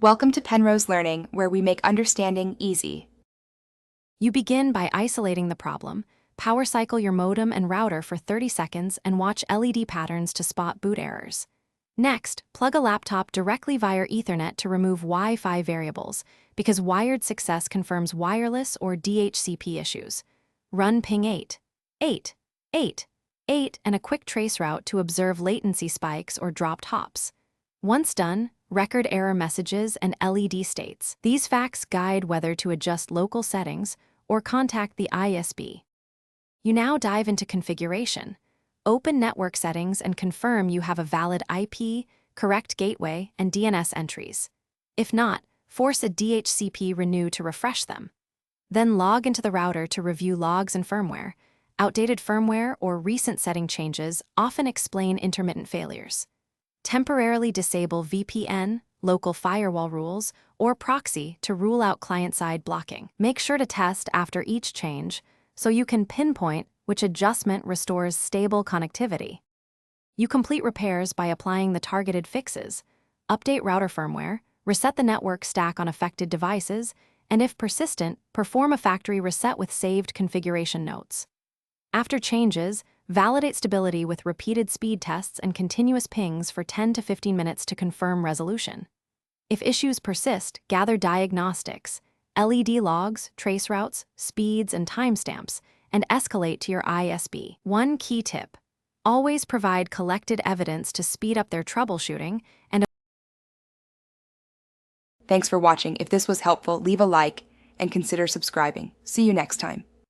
Welcome to Penrose Learning, where we make understanding easy. You begin by isolating the problem, power cycle your modem and router for 30 seconds, and watch LED patterns to spot boot errors. Next, plug a laptop directly via Ethernet to remove Wi-Fi variables, because wired success confirms wireless or DHCP issues. Run ping 8, 8, 8, 8, and a quick trace route to observe latency spikes or dropped hops. Once done, record error messages and LED states. These facts guide whether to adjust local settings or contact the ISP. You now dive into configuration. Open network settings and confirm you have a valid IP, correct gateway, and DNS entries. If not, force a DHCP renew to refresh them. Then log into the router to review logs and firmware. Outdated firmware or recent setting changes often explain intermittent failures. Temporarily disable VPN, local firewall rules, or proxy to rule out client-side blocking. Make sure to test after each change so you can pinpoint which adjustment restores stable connectivity. You complete repairs by applying the targeted fixes, update router firmware, reset the network stack on affected devices, and if persistent, perform a factory reset with saved configuration notes. After changes, validate stability with repeated speed tests and continuous pings for 10 to 15 minutes to confirm resolution. If issues persist, gather diagnostics, LED logs, trace routes, speeds, and timestamps, and escalate to your ISP. One key tip: always provide collected evidence to speed up their troubleshooting and Thanks for watching. If this was helpful, leave a like and consider subscribing. See you next time.